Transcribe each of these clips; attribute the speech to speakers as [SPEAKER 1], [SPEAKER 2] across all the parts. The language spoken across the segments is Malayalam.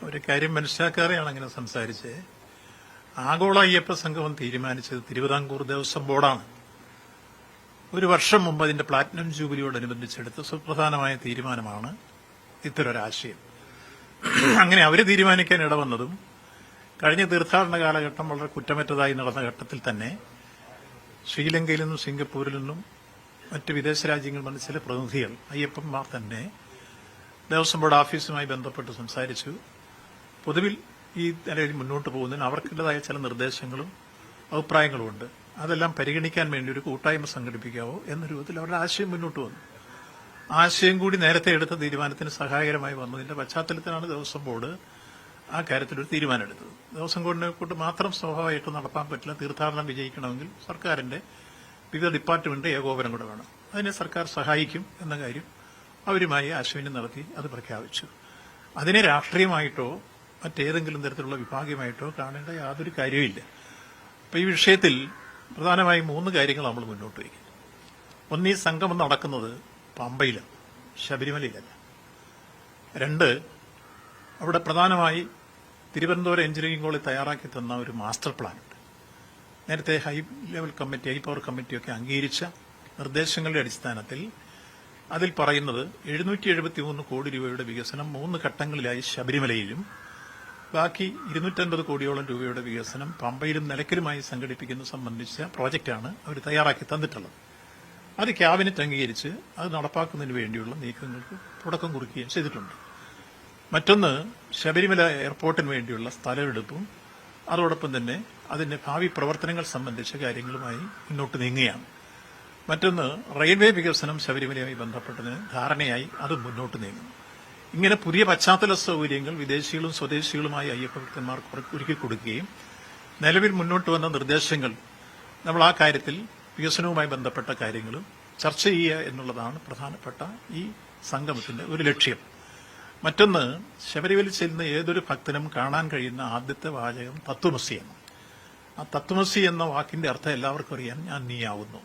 [SPEAKER 1] ഒരു കാര്യം മനസ്സിലാക്കാതെയാണ് അങ്ങനെ സംസാരിച്ചത്. ആഗോള അയ്യപ്പ സംഗമം തീരുമാനിച്ചത് തിരുവിതാംകൂർ ദേവസ്വം ബോർഡാണ്. ഒരു വർഷം മുമ്പ് അതിന്റെ പ്ലാറ്റിനം ജൂബിലിയോടനുബന്ധിച്ചെടുത്ത സുപ്രധാനമായ തീരുമാനമാണ് ഇത്തരൊരാശയം. അങ്ങനെ അവർ തീരുമാനിക്കാൻ ഇടവന്നതും കഴിഞ്ഞ തീർത്ഥാടന കാലഘട്ടം വളരെ കുറ്റമറ്റതായി നടന്ന ഘട്ടത്തിൽ തന്നെ ശ്രീലങ്കയിൽ നിന്നും സിംഗപ്പൂരിൽ നിന്നും മറ്റ് വിദേശ രാജ്യങ്ങളിൽ നിന്ന് ചില പ്രതിനിധികൾ അയ്യപ്പന്മാർ തന്നെ ദേവസ്വം ബോർഡ് ഓഫീസുമായി ബന്ധപ്പെട്ട് സംസാരിച്ചു. പൊതുവിൽ ഈ നിലയിൽ മുന്നോട്ട് പോകുന്നതിന് അവർക്കുള്ളതായ ചില നിർദ്ദേശങ്ങളും അഭിപ്രായങ്ങളുമുണ്ട്. അതെല്ലാം പരിഗണിക്കാൻ വേണ്ടി ഒരു കൂട്ടായ്മ സംഘടിപ്പിക്കാവോ എന്ന രൂപത്തിൽ അവരുടെ ആശയം മുന്നോട്ട് വന്നു. ആശയം കൂടി നേരത്തെ എടുത്ത തീരുമാനത്തിന് സഹായകരമായി വന്നതിന്റെ പശ്ചാത്തലത്തിലാണ് ദേവസ്വം ബോർഡ് ആ കാര്യത്തിലൊരു തീരുമാനമെടുത്തത്. ദേവസ്വം ബോർഡിനെ കൊണ്ട് മാത്രം സ്വാഭാവികമായിട്ട് നടത്താൻ പറ്റില്ല. തീർത്ഥാടനം വിജയിക്കണമെങ്കിൽ സർക്കാരിന്റെ വിവിധ ഡിപ്പാർട്ട്മെന്റ് ഏകോപനം കൂടെ വേണം. അതിനെ സർക്കാർ സഹായിക്കും എന്ന കാര്യം അവരുമായി ആശയവിനിമയം നടത്തി അത് പ്രഖ്യാപിച്ചു. അതിനെ രാഷ്ട്രീയമായിട്ടോ മറ്റേതെങ്കിലും തരത്തിലുള്ള വിഭാഗീയമായിട്ടോ കാണേണ്ട യാതൊരു കാര്യവുമില്ല. അപ്പൊ ഈ വിഷയത്തിൽ പ്രധാനമായും 3 കാര്യങ്ങൾ നമ്മൾ മുന്നോട്ട് വയ്ക്കും. ഒന്ന്, ഈ സംഗമം നടക്കുന്നത് പമ്പയിലാണ്, ശബരിമലയിലല്ല. 2, അവിടെ പ്രധാനമായി തിരുവനന്തപുരം എഞ്ചിനീയറിംഗ് കോളേജ് തയ്യാറാക്കി തന്ന ഒരു മാസ്റ്റർ പ്ലാൻ ഉണ്ട്. നേരത്തെ high level committee, high power കമ്മിറ്റിയൊക്കെ അംഗീകരിച്ച നിർദ്ദേശങ്ങളുടെ അടിസ്ഥാനത്തിൽ അതിൽ പറയുന്നത് 773 കോടി രൂപയുടെ വികസനം 3 ഘട്ടങ്ങളിലായി ശബരിമലയിലും ബാക്കി 250 കോടിയോളം രൂപയുടെ വികസനം പമ്പയിലും നിലയ്ക്കലുമായി സംഘടിപ്പിക്കുന്നത് സംബന്ധിച്ച പ്രോജക്റ്റാണ് അവർ തയ്യാറാക്കി തന്നിട്ടുള്ളത്. അത് ക്യാബിനറ്റ് അംഗീകരിച്ച് അത് നടപ്പാക്കുന്നതിന് വേണ്ടിയുള്ള നീക്കങ്ങൾക്ക് തുടക്കം കുറിക്കുകയും ചെയ്തിട്ടുണ്ട്. മറ്റൊന്ന്, ശബരിമല എയർപോർട്ടിന് വേണ്ടിയുള്ള സ്ഥലമെടുപ്പും അതോടൊപ്പം തന്നെ അതിന്റെ ഭാവി പ്രവർത്തനങ്ങൾ സംബന്ധിച്ച കാര്യങ്ങളുമായി മുന്നോട്ട് നീങ്ങുകയാണ്. മറ്റൊന്ന്, റെയിൽവേ വികസനം ശബരിമലയുമായി ബന്ധപ്പെട്ടതിന് ധാരണയായി അത് മുന്നോട്ട് നീങ്ങുന്നു. ഇങ്ങനെ പുതിയ പശ്ചാത്തല സൌകര്യങ്ങൾ വിദേശികളും സ്വദേശികളുമായി അയ്യപ്പ ഭക്തന്മാർക്ക് ഒരുക്കി കൊടുക്കുകയും നിലവിൽ മുന്നോട്ട് വന്ന നിർദ്ദേശങ്ങൾ നമ്മൾ ആ കാര്യത്തിൽ വികസനവുമായി ബന്ധപ്പെട്ട കാര്യങ്ങളും ചർച്ച ചെയ്യുക എന്നുള്ളതാണ് പ്രധാനപ്പെട്ട ഈ സംഗമത്തിന്റെ ഒരു ലക്ഷ്യം. മറ്റൊന്ന്, ശബരിമലയിൽ ചെല്ലുന്ന ഏതൊരു ഭക്തനും കാണാൻ കഴിയുന്ന ആദ്യത്തെ വാചകം തത്വമസിയാണ്. ആ തത്വമസി എന്ന വാക്കിന്റെ അർത്ഥം എല്ലാവർക്കും അറിയാൻ, ഞാൻ നീയാവുന്നു.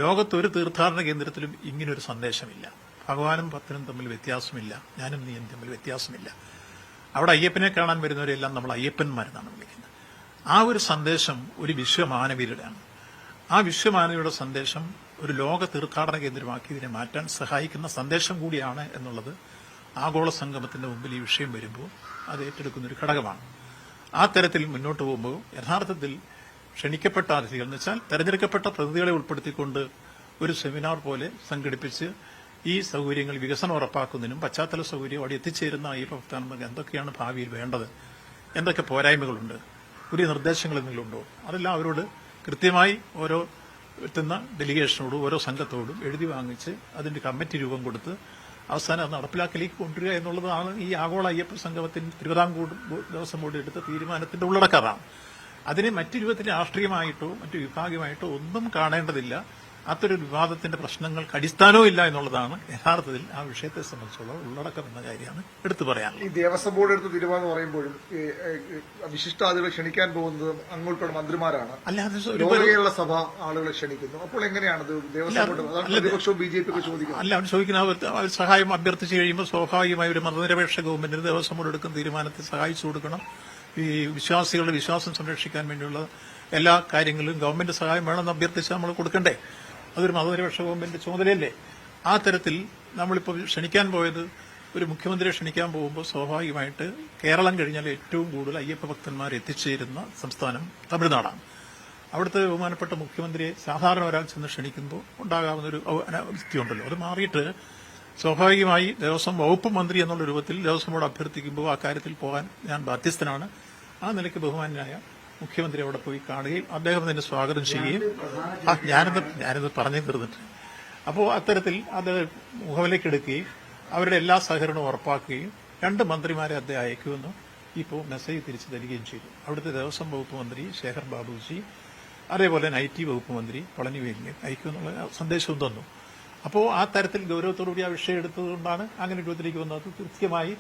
[SPEAKER 1] ലോകത്തൊരു തീർത്ഥാടന കേന്ദ്രത്തിലും ഇങ്ങനൊരു സന്ദേശമില്ല. ഭഗവാനും ഭക്തനും തമ്മിൽ വ്യത്യാസമില്ല, ഞാനും നീയും തമ്മിൽ വ്യത്യാസമില്ല. അവിടെ അയ്യപ്പനെ കാണാൻ വരുന്നവരെല്ലാം നമ്മൾ അയ്യപ്പന്മാരെന്നാണ് വിളിക്കുന്നത്. ആ ഒരു സന്ദേശം ഒരു വിശ്വമാനവീയരുടെയാണ്. ആ വിശ്വമാനവീയരുടെ സന്ദേശം ഒരു ലോക തീർത്ഥാടന കേന്ദ്രമാക്കി ഇതിനെ മാറ്റാൻ സഹായിക്കുന്ന സന്ദേശം കൂടിയാണ് എന്നുള്ളത് ആഗോള സംഗമത്തിന്റെ മുമ്പിൽ ഈ വിഷയം വരുമ്പോൾ അത് ഏറ്റെടുക്കുന്ന ഒരു ഘടകമാണ്. ആ തരത്തിൽ മുന്നോട്ട് പോകുമ്പോൾ യഥാർത്ഥത്തിൽ ക്ഷണിക്കപ്പെട്ട അതിഥികൾ എന്ന് വെച്ചാൽ തെരഞ്ഞെടുക്കപ്പെട്ട പ്രതിനിധികളെ ഉൾപ്പെടുത്തിക്കൊണ്ട് ഒരു സെമിനാർ പോലെ സംഘടിപ്പിച്ച് ഈ സൌകര്യങ്ങൾ വികസനം ഉറപ്പാക്കുന്നതിനും പശ്ചാത്തല സൌകര്യം അവിടെ എത്തിച്ചേരുന്ന അയ്യപ്പ ഭക്തന്മാർക്ക് എന്തൊക്കെയാണ് ഭാവിയിൽ വേണ്ടത്, എന്തൊക്കെ പോരായ്മകളുണ്ട്, പുതിയ നിർദ്ദേശങ്ങൾ എന്തെങ്കിലും ഉണ്ടോ, അതെല്ലാം അവരോട് കൃത്യമായി ഓരോ എത്തുന്ന ഡെലിഗേഷനോടും ഓരോ സംഘത്തോടും എഴുതി വാങ്ങിച്ച് അതിന്റെ കമ്മിറ്റി രൂപം കൊടുത്ത് അവസാനം അത് നടപ്പിലാക്കലേക്ക് കൊണ്ടുവരിക എന്നുള്ളതാണ് ഈ ആഗോള അയ്യപ്പ സംഗമത്തിന് തിരുവിതാംകൂർ ദേവസ്വം ബോർഡ് എടുത്ത തീരുമാനത്തിന്റെ ഉള്ളടക്കമാണ്. അതിനെ മറ്റു രൂപത്തിൽ രാഷ്ട്രീയമായിട്ടോ മറ്റു വിഭാഗമായിട്ടോ ഒന്നും കാണേണ്ടതില്ല. അത്തരം വിവാദത്തിന്റെ പ്രശ്നങ്ങൾക്ക് അടിസ്ഥാനവും ഇല്ല എന്നുള്ളതാണ് യഥാർത്ഥത്തിൽ ആ വിഷയത്തെ സംബന്ധിച്ചുള്ള ഉള്ളടക്കം എന്ന കാര്യമാണ് എടുത്തു പറയാനുള്ളത്.
[SPEAKER 2] ഈ ദേവസ്വം ബോർഡ് എടുത്ത തീരുമാനം പറയുമ്പോഴും വിശിഷ്ടാതിഥികളെ ക്ഷണിക്കാൻ പോകുന്നത് അങ്ങോട്ടുള്ള മന്ത്രിമാരാണ്, കേരള സഭ ആളുകളെ ക്ഷണിക്കുന്നു. അപ്പോൾ എങ്ങനെയാണത് ദേവസ്വം ബോർഡ് പ്രതിപക്ഷവും BJP ഒക്കെ ചോദിക്കുന്നത്?
[SPEAKER 1] അല്ല, അവർ ചോദിക്കുന്ന അവർ സഹായം അഭ്യർത്ഥിച്ചു കഴിയുമ്പോൾ സ്വാഭാവികമായി ഒരു മതനിരപേക്ഷ ഗവൺമെന്റിന് ദേവസ്വം ബോർഡ് എടുക്കുന്ന തീരുമാനത്തെ സഹായിച്ചു കൊടുക്കണം. ഈ വിശ്വാസികളുടെ വിശ്വാസം സംരക്ഷിക്കാൻ വേണ്ടിയുള്ള എല്ലാ കാര്യങ്ങളിലും ഗവൺമെന്റ് സഹായം വേണമെന്ന് അഭ്യർത്ഥിച്ച് നമ്മൾ കൊടുക്കണ്ടേ? അതൊരു മതനിരപേക്ഷ ഗവൺമെന്റ് ചുമതലയല്ലേ? ആ തരത്തിൽ നമ്മളിപ്പോൾ ക്ഷണിക്കാൻ പോയത് ഒരു മുഖ്യമന്ത്രിയെ ക്ഷണിക്കാൻ പോകുമ്പോൾ സ്വാഭാവികമായിട്ട് കേരളം കഴിഞ്ഞാൽ ഏറ്റവും കൂടുതൽ അയ്യപ്പ ഭക്തന്മാർ എത്തിച്ചേരുന്ന സംസ്ഥാനം തമിഴ്നാടാണ്. അവിടുത്തെ ബഹുമാനപ്പെട്ട മുഖ്യമന്ത്രിയെ സാധാരണ ഒരാൾ ചെന്ന് ക്ഷണിക്കുമ്പോൾ ഉണ്ടാകാവുന്ന ഒരു അനവസ്ഥയുണ്ടല്ലോ, അത് മാറിയിട്ട് സ്വാഭാവികമായി ദേവസ്വം വകുപ്പ് മന്ത്രി എന്നുള്ള രൂപത്തിൽ ദേവസ്വം ബോർഡ് അഭ്യർത്ഥിക്കുമ്പോൾ ആ കാര്യത്തിൽ പോകാൻ ഞാൻ ബാധ്യസ്ഥനാണ്. ആ നിലയ്ക്ക് ബഹുമാനായ മുഖ്യമന്ത്രി അവിടെ പോയി കാണുകയും അദ്ദേഹം തന്നെ സ്വാഗതം ചെയ്യുകയും ഞാനത് പറഞ്ഞു തീർന്നിട്ട് അപ്പോൾ അത്തരത്തിൽ അത് മുഖവിലേക്ക് എടുക്കുകയും അവരുടെ എല്ലാ സഹകരണവും ഉറപ്പാക്കുകയും 2 മന്ത്രിമാരെ അദ്ദേഹം അയക്കുമെന്ന് ഇപ്പോൾ മെസ്സേജ് തിരിച്ചു തരികയും ചെയ്തു. അവിടുത്തെ ദേവസ്വം വകുപ്പ് മന്ത്രി ശേഖർ ബാബുജി, അതേപോലെ IT വകുപ്പ് മന്ത്രി പളനിവേലിനെ അയക്കുമെന്നുള്ള സന്ദേശവും തന്നു. അപ്പോൾ ആ തരത്തിൽ ഗൌരവത്തോടുകൂടി ആ വിഷയം എടുത്തതുകൊണ്ടാണ് അങ്ങനെ രൂപത്തിലേക്ക് വന്നത്. കൃത്യമായി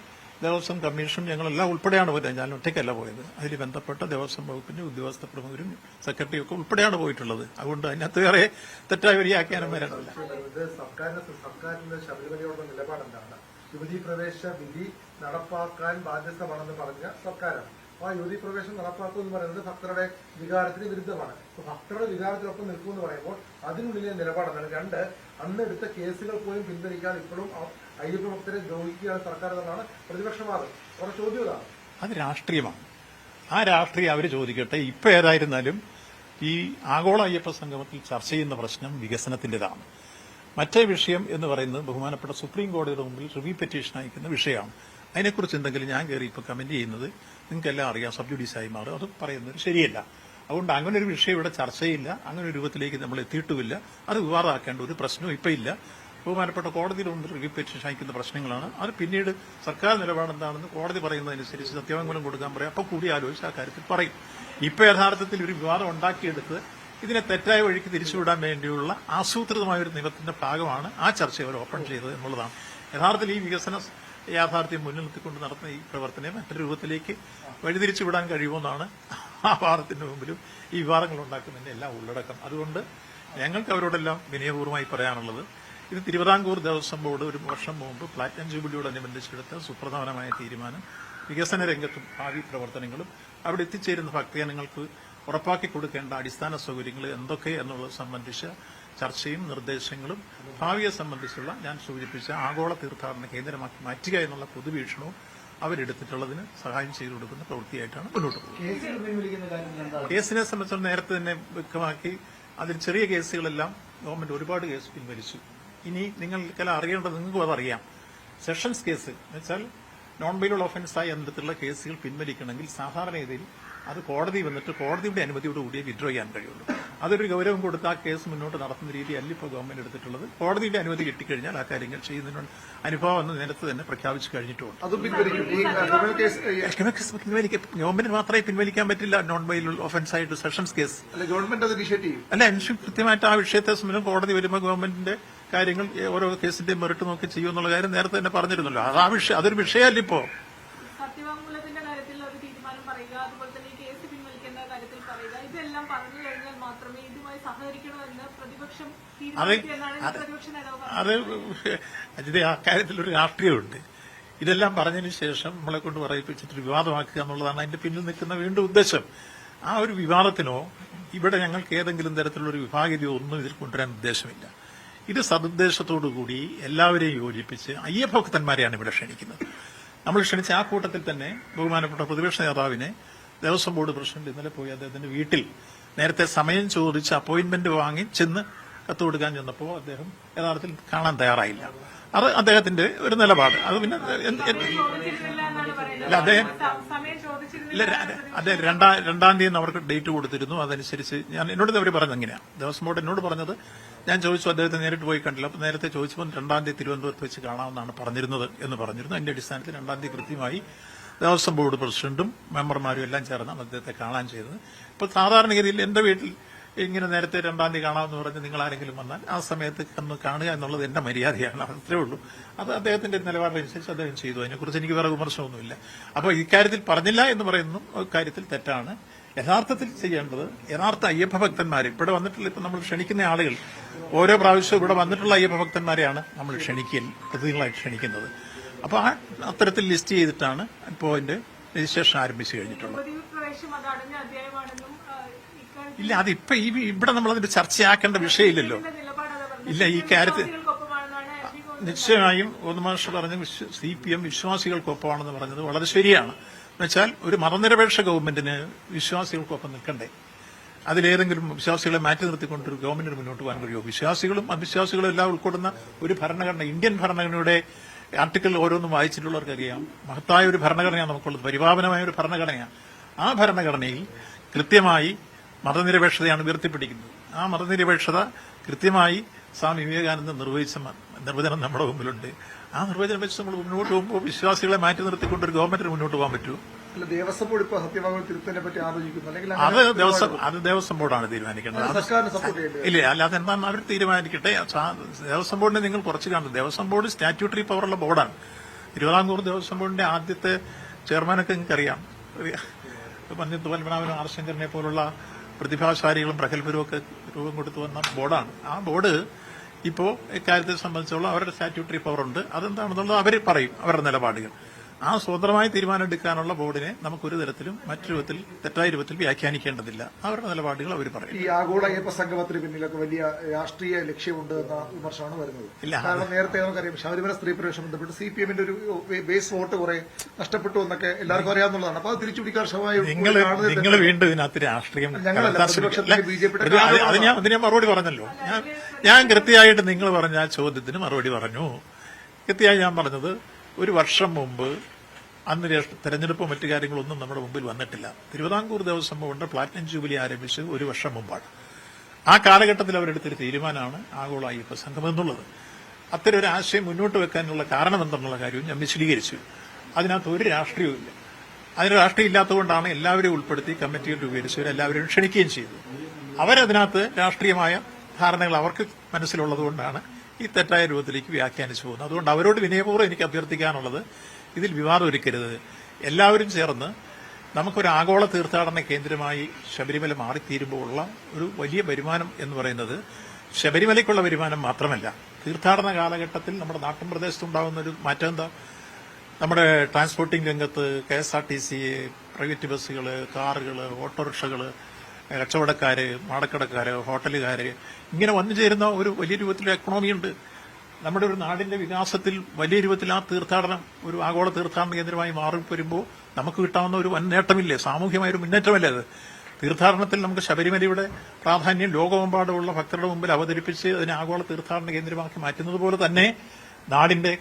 [SPEAKER 1] ദേവസ്വം കമ്മീഷൻ ഞങ്ങളെല്ലാം ഉൾപ്പെടെയാണ് പോയത്, ഞാൻ ഒറ്റയ്ക്കല്ല പോയത്. അതിൽ ബന്ധപ്പെട്ട ദേവസ്വം വകുപ്പിന്റെ ഉദ്യോഗസ്ഥ പ്രമുഖരും സെക്രട്ടറിയും ഒക്കെ ഉൾപ്പെടെയാണ് പോയിട്ടുള്ളത്. അതുകൊണ്ട് അതിനകത്ത് വേറെ തെറ്റായ ഒരു വ്യാഖ്യാനം വരാനില്ല.
[SPEAKER 3] സർക്കാരിന്റെ ശബരിമലയോടുള്ള നിലപാടെന്താണ്? യുവതീ പ്രവേശ വിധി നടപ്പാക്കാൻ ബാധ്യസ്ഥമാണെന്ന് പറഞ്ഞ സർക്കാരാണ്. ആ യുവതി പ്രവേശനം നടപ്പാക്കുക എന്ന് പറയുന്നത് ഭക്തരുടെ വികാരത്തിന് വിരുദ്ധമാണ്. ഭക്തരുടെ വികാരത്തിനൊപ്പം നിൽക്കുമെന്ന് പറയുമ്പോൾ അതിനുള്ളിലെ നിലപാടെന്നാണ്. രണ്ട്, അന്ന് എടുത്ത കേസുകൾ പോലും പിൻവലിക്കാൻ ഇപ്പോഴും അയ്യപ്പ ഭക്തരെ ദ്രോഹിക്കുകയാണ് സർക്കാർ എന്നാണ് പ്രതിപക്ഷവാദം. അവരുടെ ചോദ്യം ഇതാണ്.
[SPEAKER 1] അത് രാഷ്ട്രീയമാണ്. ആ രാഷ്ട്രീയം അവർ ചോദിക്കട്ടെ. ഇപ്പൊ ഏതായിരുന്നാലും ഈ ആഗോള അയ്യപ്പ സംഗമത്തിൽ ചർച്ച ചെയ്യുന്ന പ്രശ്നം വികസനത്തിന്റേതാണ്. മറ്റേ വിഷയം എന്ന് പറയുന്നത് ബഹുമാനപ്പെട്ട സുപ്രീം കോടതിയുടെ മുമ്പിൽ റിവ്യൂ പെറ്റീഷൻ അയക്കുന്ന വിഷയമാണ്. അതിനെക്കുറിച്ച് എന്തെങ്കിലും ഞാൻ കയറി ഇപ്പോൾ കമന്റ് ചെയ്യുന്നത് നിങ്ങൾക്കെല്ലാം അറിയാം, സബ്ജുഡീസായി മാറും. അത് പറയുന്നത് ശരിയല്ല. അതുകൊണ്ട് അങ്ങനെ ഒരു വിഷയം ഇവിടെ ചർച്ചയില്ല, അങ്ങനെ ഒരു രൂപത്തിലേക്ക് നമ്മൾ എത്തിയിട്ടുമില്ല. അത് വിവാദമാക്കേണ്ട ഒരു പ്രശ്നവും ഇപ്പം ഇല്ല. ബഹുമാനപ്പെട്ട കോടതിയുടെ മുമ്പിൽ റിവ്യൂ പെറ്റീഷൻ അയക്കുന്ന പ്രശ്നങ്ങളാണ്. അത് പിന്നീട് സർക്കാർ നിലപാടെന്താണെന്ന് കോടതി പറയുന്നതനുസരിച്ച് സത്യവാങ്മൂലം കൊടുക്കാൻ പറയാം. അപ്പോൾ കൂടി ആലോചിച്ച് ആ കാര്യത്തിൽ പറയും. ഇപ്പോൾ യഥാർത്ഥത്തിൽ ഒരു വിവാദം ഉണ്ടാക്കിയെടുത്ത് ഇതിനെ തെറ്റായ വഴിക്ക് തിരിച്ചുവിടാൻ വേണ്ടിയുള്ള ആസൂത്രിതമായ ഒരു നിയമത്തിന്റെ ഭാഗമാണ് ആ ചർച്ച അവർ ഓപ്പൺ ചെയ്തത് എന്നുള്ളതാണ്. യഥാർത്ഥത്തിൽ ഈ വികസന യാഥാർത്ഥ്യം മുന്നിൽ നിർത്തിക്കൊണ്ട് നടത്തുന്ന ഈ പ്രവർത്തനം മറ്റൊരു രൂപത്തിലേക്ക് വഴിതിരിച്ചുവിടാൻ കഴിയുമെന്നാണ് ആ വാദത്തിന്റെ മുമ്പിലും ഈ വിവാദങ്ങൾ ഉണ്ടാക്കുന്നതിന്റെ എല്ലാം ഉള്ളടക്കം. അതുകൊണ്ട് ഞങ്ങൾക്ക് അവരോടെല്ലാം വിനയപൂർവ്വമായി പറയാനുള്ളത്, ഇത് തിരുവിതാംകൂർ ദേവസ്വം ബോർഡ് ഒരു വർഷം മുമ്പ് പ്ലാറ്റിനം ജൂബിലിയോടനുബന്ധിച്ചെടുത്ത സുപ്രധാനമായ തീരുമാനം വികസന രംഗത്തും ഭാവി പ്രവർത്തനങ്ങളും അവിടെ എത്തിച്ചേരുന്ന ഭക്തജനങ്ങൾക്ക് ഉറപ്പാക്കി കൊടുക്കേണ്ട അടിസ്ഥാന സൗകര്യങ്ങൾ എന്തൊക്കെ എന്നുള്ളത് സംബന്ധിച്ച ചർച്ചയും നിർദ്ദേശങ്ങളും ഭാവിയെ സംബന്ധിച്ചുള്ള ഞാൻ സൂചിപ്പിച്ച ആഗോള തീർത്ഥാടന കേന്ദ്രമാക്കി മാറ്റുക എന്നുള്ള പൊതുവീക്ഷണവും അവരെടുത്തിട്ടുള്ളതിന് സഹായം ചെയ്തു കൊടുക്കുന്ന പ്രവൃത്തിയായിട്ടാണ് മുന്നോട്ട് പോകുന്നത്. കേസിനെ സംബന്ധിച്ച് നേരത്തെ തന്നെ വ്യക്തമാക്കി, അതിൽ ചെറിയ കേസുകളെല്ലാം ഗവൺമെന്റ് ഒരുപാട് കേസ് പിൻവലിച്ചു. ഇനി നിങ്ങൾക്കെല്ലാം അറിയേണ്ടത്, നിങ്ങൾക്കും അതറിയാം, സെഷൻസ് കേസ് എന്ന് വെച്ചാൽ നോൺ ബെയിലബിൾ ഒഫൻസായി അന്തരത്തിലുള്ള കേസുകൾ പിൻവലിക്കണമെങ്കിൽ സാധാരണഗതിയിൽ അത് കോടതി വന്നിട്ട് കോടതിയുടെ അനുമതിയോടുകൂടിയേ വിഡ്രോ ചെയ്യാൻ കഴിയുള്ളൂ. അതൊരു ഗൗരവം കൊടുത്ത് ആ കേസ് മുന്നോട്ട് നടത്തുന്ന രീതിയല്ല ഇപ്പോൾ ഗവൺമെന്റ് എടുത്തിട്ടുള്ളത്. കോടതിയുടെ അനുമതി കിട്ടിക്കഴിഞ്ഞാൽ ആ കാര്യങ്ങൾ ചെയ്യുന്നതിനുള്ള അനുഭവം എന്ന് നേരത്തെ തന്നെ പ്രഖ്യാപിച്ചു കഴിഞ്ഞിട്ടുമുണ്ട്. ഗവൺമെന്റിന് മാത്രമേ പിൻവലിക്കാൻ പറ്റില്ല നോൺ ബെയിലബിൾ ഒഫൻസായിട്ട് സെഷൻസ് കേസ്. അല്ല, കൃത്യമായിട്ട് ആ വിഷയത്തെ സംബന്ധിച്ച് കോടതി വരുമ്പോൾ ഗവൺമെന്റിന്റെ കാര്യങ്ങൾ ഓരോ കേസിന്റെയും മെറിറ്റ് നോക്കി ചെയ്യുമെന്നുള്ള കാര്യം നേരത്തെ തന്നെ പറഞ്ഞിരുന്നല്ലോ. അതൊരു വിഷയമല്ല ഇപ്പോ.
[SPEAKER 4] സത്യവാങ്മൂലത്തിന്റെ കാര്യത്തിൽ ഒരു തീരുമാനം പറയുക, അതുപോലെ തന്നെ ഈ കേസ് പിൻവലിക്കേണ്ട കാര്യത്തിൽ പറയുക, ഇതെല്ലാം പറഞ്ഞു കഴിഞ്ഞാൽ മാത്രമേ ഇതുമായി സഹകരിക്കണമെന്ന് പ്രതിപക്ഷം തീരുമാനിക്കുമെന്നാണ് പ്രതിപക്ഷ നേതാവ് പറഞ്ഞത്.
[SPEAKER 1] അജിതേ, ആ കാര്യത്തിൽ ഒരു രാഷ്ട്രീയമുണ്ട്. ഇതെല്ലാം പറഞ്ഞതിന് ശേഷം നമ്മളെ കൊണ്ട് പറയിപ്പിച്ചിട്ട് വിവാദമാക്കുക എന്നുള്ളതാണ് അതിന്റെ പിന്നിൽ നിൽക്കുന്ന വീണ്ടും ഉദ്ദേശം. ആ ഒരു വിവാദത്തിനോ ഇവിടെ ഞങ്ങൾക്ക് ഏതെങ്കിലും തരത്തിലുള്ള ഒരു വിഭാഗീയതയോ ഒന്നും ഇതിൽ കൊണ്ടുവരാൻ ഉദ്ദേശമില്ല. ഇത് സതുദ്ദേശത്തോടുകൂടി എല്ലാവരെയും യോജിപ്പിച്ച് അയ്യപ്പഭക്തന്മാരെയാണ് ഇവിടെ ക്ഷണിക്കുന്നത്. നമ്മൾ ക്ഷണിച്ച ആ കൂട്ടത്തിൽ തന്നെ ബഹുമാനപ്പെട്ട പ്രതിപക്ഷ നേതാവിനെ ദേവസ്വം ബോർഡ് പ്രസിഡന്റ് ഇന്നലെ പോയി അദ്ദേഹത്തിന്റെ വീട്ടിൽ നേരത്തെ സമയം ചോദിച്ച് അപ്പോയിന്റ്മെന്റ് വാങ്ങി ചെന്ന് കത്ത് കൊടുക്കാൻ ചെന്നപ്പോൾ അദ്ദേഹം യഥാർത്ഥത്തിൽ കാണാൻ തയ്യാറായില്ല. അത് അദ്ദേഹത്തിന്റെ ഒരു നിലപാട്. അത് പിന്നെ അദ്ദേഹം രണ്ടാം തീയതി അവർക്ക് ഡേറ്റ് കൊടുത്തിരുന്നു. അതനുസരിച്ച് എന്നോട് അവർ പറഞ്ഞത് എങ്ങനെയാണ്, ദേവസ്വം ബോർഡ് എന്നോട് പറഞ്ഞത്, ഞാൻ ചോദിച്ചു, അദ്ദേഹത്തെ നേരിട്ട് പോയി കണ്ടില്ല. അപ്പോൾ നേരത്തെ ചോദിച്ചപ്പോൾ 2-ാം തീയതി തിരുവനന്തപുരത്ത് വെച്ച് കാണാമെന്നാണ് പറഞ്ഞിരുന്നത് എന്ന് പറഞ്ഞിരുന്നു. അതിന്റെ അടിസ്ഥാനത്തിൽ 2-ാം തീയതി കൃത്യമായി ദേവസ്വം ബോർഡ് പ്രസിഡന്റും മെമ്പർമാരും എല്ലാം ചേർന്നാണ് അദ്ദേഹത്തെ കാണാൻ ചെയ്തത്. ഇപ്പോൾ സാധാരണഗതിയിൽ എന്റെ വീട്ടിൽ ഇങ്ങനെ നേരത്തെ 2-ാം തീയതി കാണാമെന്ന് പറഞ്ഞ് നിങ്ങൾ ആരെങ്കിലും വന്നാൽ ആ സമയത്ത് ഒന്ന് കാണുക എന്നുള്ളത് എന്റെ മര്യാദയാണ്. അത്രേ ഉള്ളൂ. അത് അദ്ദേഹത്തിന്റെ നിലപാടനുസരിച്ച് അദ്ദേഹം ചെയ്തു. അതിനെക്കുറിച്ച് എനിക്ക് വേറെ വിമർശനമൊന്നുമില്ല. അപ്പോൾ ഇക്കാര്യത്തിൽ പറഞ്ഞില്ല എന്ന് പറയുന്നു കാര്യത്തിൽ തെറ്റാണ്. യഥാർത്ഥത്തിൽ ചെയ്യേണ്ടത് യഥാർത്ഥ അയ്യപ്പ ഭക്തന്മാരെ ഇവിടെ വന്നിട്ടുള്ള, ഇപ്പം നമ്മൾ ക്ഷണിക്കുന്ന ആളുകൾ ഓരോ പ്രാവശ്യവും ഇവിടെ വന്നിട്ടുള്ള അയ്യപ്പ ഭക്തന്മാരെയാണ് നമ്മൾ പ്രതിനിധികളായിട്ട് ക്ഷണിക്കുന്നത്. അപ്പോൾ ആ അത്തരത്തിൽ ലിസ്റ്റ് ചെയ്തിട്ടാണ് ഇപ്പോൾ അതിന്റെ രജിസ്ട്രേഷൻ ആരംഭിച്ചു കഴിഞ്ഞിട്ടുള്ളത്. ഇല്ല, അതിപ്പോ ഇവിടെ നമ്മളതിന്റെ ചർച്ചയാക്കേണ്ട വിഷയമില്ലല്ലോ. ഇല്ല, ഈ കാര്യത്തിൽ നിശ്ചയമായും ഓതുമാഷ് പറഞ്ഞ CPM വിശ്വാസികൾക്കൊപ്പമാണെന്ന് പറഞ്ഞത് വളരെ ശരിയാണ്. എന്നുവെച്ചാൽ ഒരു മതനിരപേക്ഷ ഗവൺമെന്റിന് വിശ്വാസികൾക്കൊപ്പം നിൽക്കണ്ടേ? അതിലേതെങ്കിലും വിശ്വാസികളെ മാറ്റി നിർത്തിക്കൊണ്ടൊരു ഗവൺമെന്റിന് മുന്നോട്ട് പോകാൻ കഴിയുമോ? വിശ്വാസികളും അവിശ്വാസികളും എല്ലാം ഉൾക്കൊള്ളുന്ന ഒരു ഭരണഘടന, ഇന്ത്യൻ ഭരണഘടനയുടെ ആർട്ടിക്കിൾ ഓരോന്നും വായിച്ചിട്ടുള്ളവർക്കറിയാം, മഹത്തായ ഒരു ഭരണഘടനയാണ് നമുക്കുള്ളത്, പരിപാവനമായ ഒരു ഭരണഘടനയാണ്. ആ ഭരണഘടനയിൽ കൃത്യമായി മതനിരപേക്ഷതയാണ് ഉയർത്തിപ്പിടിക്കുന്നത്. ആ മതനിരപേക്ഷത കൃത്യമായി സ്വാമി വിവേകാനന്ദൻ നിർവഹിച്ച നിർവചനം നമ്മുടെ മുമ്പിലുണ്ട്. ആ നിർവചനം വെച്ച് നമ്മൾ മുന്നോട്ട് പോകുമ്പോൾ വിശ്വാസികളെ മാറ്റി നിർത്തിക്കൊണ്ട് ഒരു ഗവൺമെന്റിന് മുന്നോട്ട് പോകാൻ പറ്റുമോ?
[SPEAKER 2] ദേവസ്വം ബോർഡ് ഇപ്പോൾ സത്യവാങ്മൂലം തിരുത്തലിനെ പറ്റി ആലോചിക്കുന്നു, അല്ലെങ്കിൽ
[SPEAKER 1] അത് ദേവസ്വം ബോർഡാണ് തീരുമാനിക്കേണ്ടത്. ഇല്ല, അല്ലാതെ എന്താണ് അവർ തീരുമാനിക്കട്ടെ. ദേവസ്വം ബോർഡിനെ നിങ്ങൾ കുറച്ച് കാണുന്നത്. ദേവസ്വം ബോർഡ് സ്റ്റാറ്റ്യൂട്ടറി പവറുള്ള ബോർഡാണ്. തിരുവിതാംകൂർ ദേവസ്വം ബോർഡിന്റെ ആദ്യത്തെ ചെയർമാനൊക്കെ നിങ്ങൾക്കറിയാം, പന്നിത്ത് പത്മനാഭനും ആർ ശങ്കരനെ പോലുള്ള പ്രതിഭാശാലികളും പ്രഗത്ഭരും ഒക്കെ രൂപം കൊടുത്തു വന്ന ബോർഡാണ്. ആ ബോർഡ് ഇപ്പോൾ ഇക്കാര്യത്തെ സംബന്ധിച്ചുള്ള അവരുടെ സ്റ്റാറ്റ്യൂട്ടറി പവറുണ്ട്. അതെന്താണെന്നുള്ളത് അവർ പറയും, അവരുടെ നിലപാടുകൾ. ആ സ്വതന്ത്രമായ തീരുമാനം എടുക്കാനുള്ള ബോർഡിനെ നമുക്കൊരു തരത്തിലും മറ്റു രൂപത്തിൽ തെറ്റായ രൂപത്തിൽ വ്യാഖ്യാനിക്കേണ്ടതില്ല. അവരുടെ നിലപാടുകൾ അവർ പറയും.
[SPEAKER 2] ഈ ആഗോള അയ്യപ്പ സംഗമത്തിന് പിന്നിലൊക്കെ വലിയ രാഷ്ട്രീയ ലക്ഷ്യമുണ്ട് എന്ന വിമർശനമാണ് വരുന്നത്. കാരണം നേരത്തെ നമുക്കറിയാം ശബരിമല സ്ത്രീ പ്രവേശനം ബന്ധപ്പെട്ട് CPM ഒരു ബേസ് വോട്ട് കുറെ നഷ്ടപ്പെട്ടു എന്നൊക്കെ എല്ലാവർക്കും അറിയാവുന്നതാണ്. അപ്പൊ അത് തിരിച്ചുപിടിക്കാൻ
[SPEAKER 1] നിങ്ങൾ വീണ്ടും ഇതിനകത്ത് രാഷ്ട്രീയം അത് ഞാൻ മറുപടി പറഞ്ഞല്ലോ. ഞാൻ കൃത്യമായിട്ട് നിങ്ങൾ പറഞ്ഞ ആ ചോദ്യത്തിന് മറുപടി പറഞ്ഞു. കൃത്യമായി ഞാൻ പറഞ്ഞത് ഒരു വർഷം മുമ്പ് അന്ന് തെരഞ്ഞെടുപ്പോ മറ്റു കാര്യങ്ങളൊന്നും നമ്മുടെ മുമ്പിൽ വന്നിട്ടില്ല. തിരുവിതാംകൂർ ദേവസ്വം ബോർഡിന്റെ പ്ലാറ്റിനം ജൂബിലി ആരംഭിച്ചത് ഒരു വർഷം മുമ്പാണ്. ആ കാലഘട്ടത്തിൽ അവരെടുത്തൊരു തീരുമാനമാണ് ആഗോള അയ്യപ്പ സംഘം എന്നുള്ളത്. അത്തരം ഒരു ആശയം മുന്നോട്ട് വെക്കാനുള്ള കാരണം എന്തെന്നുള്ള കാര്യവും ഞാൻ വിശദീകരിച്ചു. അതിനകത്ത് ഒരു രാഷ്ട്രീയവും ഇല്ല. അതിന് രാഷ്ട്രീയം ഇല്ലാത്തതുകൊണ്ടാണ് എല്ലാവരെയും ഉൾപ്പെടുത്തി കമ്മിറ്റികൾ രൂപീകരിച്ചവർ എല്ലാവരെയും ക്ഷണിക്കുകയും ചെയ്തു. അവരതിനകത്ത് രാഷ്ട്രീയമായ ധാരണകൾ അവർക്ക് മനസ്സിലുള്ളതുകൊണ്ടാണ് ഈ തെറ്റായ രൂപത്തിലേക്ക് വ്യാഖ്യാനിച്ചു പോകുന്നത്. അതുകൊണ്ട് അവരോട് വിനയപൂർവ്വം എനിക്ക് അഭ്യർത്ഥിക്കാനുള്ളത്, ഇതിൽ വിവാദം ഒരുക്കരുത്. എല്ലാവരും ചേർന്ന് നമുക്കൊരു ആഗോള തീർത്ഥാടന കേന്ദ്രമായി ശബരിമല മാറിത്തീരുമ്പോൾ ഉള്ള ഒരു വലിയ വരുമാനം എന്ന് പറയുന്നത് ശബരിമലയ്ക്കുള്ള വരുമാനം മാത്രമല്ല, തീർത്ഥാടന കാലഘട്ടത്തിൽ നമ്മുടെ നാട്ടിൻ പ്രദേശത്തുണ്ടാകുന്ന ഒരു മാറ്റം എന്താ? നമ്മുടെ ട്രാൻസ്പോർട്ടിംഗ് രംഗത്ത് KSRTC, പ്രൈവറ്റ് ബസ്സുകൾ, കാറുകൾ, ഓട്ടോറിക്ഷകൾ, കച്ചവടക്കാര്, മാടക്കടക്കാര്, ഹോട്ടലുകാര്, ഇങ്ങനെ വന്നു ചേരുന്ന ഒരു വലിയ രൂപത്തിലുള്ള എക്കണോമിയുണ്ട്. നമ്മുടെ ഒരു നാടിന്റെ വികാസത്തിൽ വലിയ രൂപത്തിൽ ആ തീർത്ഥാടനം ഒരു ആഗോള തീർത്ഥാടന കേന്ദ്രമായി മാറി വരുമ്പോൾ നമുക്ക് കിട്ടാവുന്ന ഒരു വൻ നേട്ടമില്ലേ? സാമൂഹ്യമായൊരു മുന്നേറ്റമല്ലേ അത്? തീർത്ഥാടനത്തിൽ നമുക്ക് ശബരിമലയുടെ പ്രാധാന്യം ലോകമെമ്പാടുമുള്ള ഭക്തരുടെ മുമ്പിൽ അവതരിപ്പിച്ച് അതിനെ ആഗോള തീർത്ഥാടന കേന്ദ്രമാക്കി മാറ്റുന്നത് പോലെ തന്നെ നാടിന്റെ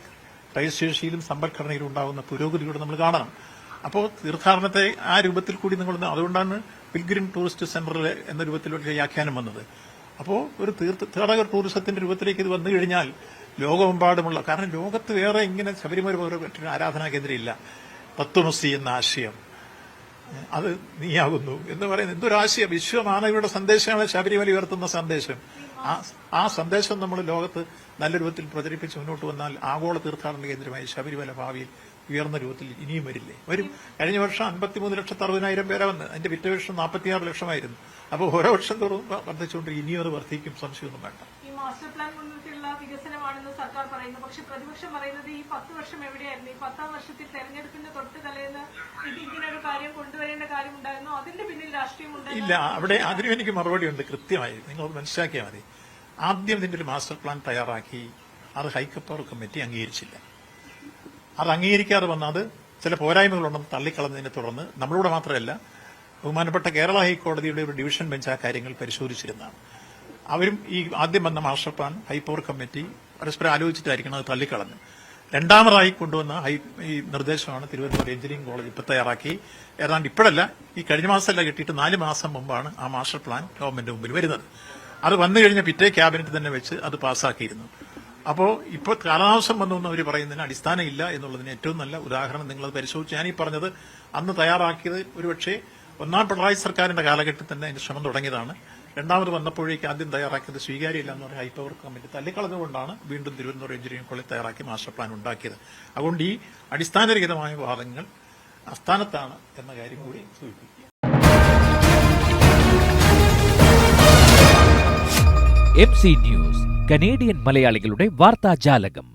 [SPEAKER 1] ക്രയശേഷിയിലും സമ്പദ്ഘടനയിലും ഉണ്ടാകുന്ന പുരോഗതിയോടെ നമ്മൾ കാണണം. അപ്പോൾ തീർത്ഥാടനത്തെ ആ രൂപത്തിൽ കൂടി നിങ്ങൾ, അതുകൊണ്ടാണ് പിൽഗ്രിം ടൂറിസ്റ്റ് സെന്റർ എന്ന രൂപത്തിലുള്ള വ്യാഖ്യാനം വന്നത്. അപ്പോൾ ഒരു തീർത്ഥാടക ടൂറിസത്തിന്റെ രൂപത്തിലേക്ക് ഇത് വന്നു കഴിഞ്ഞാൽ ലോകമെമ്പാടുമുള്ള, കാരണം ലോകത്ത് വേറെ ഇങ്ങനെ ശബരിമല പോലെ മറ്റൊരു ആരാധനാ കേന്ദ്രം ഇല്ല. തത്വമസി എന്ന ആശയം, അത് നീയാകുന്നു എന്ന് പറയുന്നത് എന്തൊരാശയം! വിശ്വമാനവയുടെ സന്ദേശമാണ് ശബരിമല ഉയർത്തുന്ന സന്ദേശം. ആ സന്ദേശം നമ്മൾ ലോകത്ത് നല്ല രൂപത്തിൽ പ്രചരിപ്പിച്ച് മുന്നോട്ട് വന്നാൽ ആഗോള തീർത്ഥാടന കേന്ദ്രമായി ശബരിമല ഭാവിയിൽ ഉയർന്ന രൂപത്തിൽ ഇനിയും വരും. കഴിഞ്ഞ വർഷം 53,60,000 പേരെ വന്ന്, അതിന്റെ പിറ്റേ വർഷം 46 ലക്ഷമായിരുന്നു. അപ്പോൾ ഓരോ വർഷം തോറും വർദ്ധിച്ചുകൊണ്ട് ഇനിയും അത് വർദ്ധിക്കും, സംശയമൊന്നും വേണ്ട.
[SPEAKER 4] ഈ മാസ്റ്റർ പ്ലാൻ മുൻനിർത്തിയുള്ള വികസനമാണെന്ന് സർക്കാർ പറയുന്നു. പക്ഷെ പ്രതിപക്ഷം പറയുന്നത് ഈ 10 വർഷം എവിടെയായിരുന്നു? ഈ 10ാം വർഷത്തിൽ തെരഞ്ഞെടുപ്പിന്റെ തൊട്ട് തലേന്ന് ഇങ്ങനെ ഒരു കാര്യം കൊണ്ടുവരേണ്ട കാര്യമുണ്ടായിരുന്നു, അതിന്റെ പിന്നിൽ രാഷ്ട്രീയമുണ്ടായിരുന്നു.
[SPEAKER 1] ഇല്ല, അവിടെ അതിനും എനിക്ക് മറുപടിയുണ്ട്. കൃത്യമായി നിങ്ങൾ മനസ്സിലാക്കിയാൽ മതി. ആദ്യം ഇതിന്റെ ഒരു മാസ്റ്റർ പ്ലാൻ തയ്യാറാക്കി അത് ഹൈക്കപ്പവർ കമ്മിറ്റി അംഗീകരിച്ചില്ല. അത് അംഗീകരിക്കാതെ വന്ന അത് ചില പോരായ്മകളുണ്ടെന്ന് തള്ളിക്കളഞ്ഞതിനെ തുടർന്ന് നമ്മളിവിടെ മാത്രമല്ല, ബഹുമാനപ്പെട്ട കേരള ഹൈക്കോടതിയുടെ ഒരു ഡിവിഷൻ ബെഞ്ച് ആ കാര്യങ്ങൾ പരിശോധിച്ചിരുന്നതാണ്. അവരും ഈ ആദ്യം വന്ന മാസ്റ്റർ പ്ലാൻ ഹൈപ്പവർ കമ്മിറ്റി പരസ്പരം ആലോചിച്ചിട്ടായിരിക്കണം അത് തള്ളിക്കളഞ്ഞു. രണ്ടാമതായി കൊണ്ടുവന്ന ഈ നിർദ്ദേശമാണ് തിരുവനന്തപുരം എഞ്ചിനീയറിംഗ് കോളേജ് ഇപ്പോൾ തയ്യാറാക്കി. ഏതാണ്ട് ഇപ്പോഴല്ല, ഈ കഴിഞ്ഞ മാസമല്ല കിട്ടിയിട്ട് 4 മാസം മുമ്പാണ് ആ മാസ്റ്റർ പ്ലാൻ ഗവൺമെന്റ് മുമ്പിൽ വരുന്നത്. അത് വന്നു കഴിഞ്ഞ പിറ്റേ ക്യാബിനറ്റ് തന്നെ വെച്ച് അത് പാസ്സാക്കിയിരുന്നു. അപ്പോൾ ഇപ്പോൾ കാലതാമസം വന്നു എന്ന് അവർ പറയുന്നതിന് അടിസ്ഥാനമില്ല എന്നുള്ളതിന് ഏറ്റവും നല്ല ഉദാഹരണം നിങ്ങളത് പരിശോധിച്ച്, ഞാനീ പറഞ്ഞത് അന്ന് തയ്യാറാക്കിയത് ഒരുപക്ഷെ 1ാം പിണറായി സർക്കാരിന്റെ കാലഘട്ടത്തിൽ തന്നെ അതിന്റെ ശ്രമം തുടങ്ങിയതാണ്. രണ്ടാമത് വന്നപ്പോഴേക്ക് ആദ്യം തയ്യാറാക്കിയത് സ്വീകാര്യമില്ല എന്ന് പറഞ്ഞ ഹൈപ്പവർ കമ്മിറ്റി തള്ളിക്കളഞ്ഞുകൊണ്ടാണ് വീണ്ടും തിരുവനന്തപുരം എഞ്ചിനീയറിംഗ് കോളേജ് തയ്യാറാക്കി മാസ്റ്റർ പ്ലാൻ ഉണ്ടാക്കിയത്. അതുകൊണ്ട് ഈ അടിസ്ഥാനരഹിതമായ വാദങ്ങൾ അസ്ഥാനത്താണ് എന്ന കാര്യം കൂടി സൂചിപ്പിക്കുക.
[SPEAKER 5] MC ന്യൂസ്, കനേഡിയൻ മലയാളികളുടെ വാർത്താജാലകം.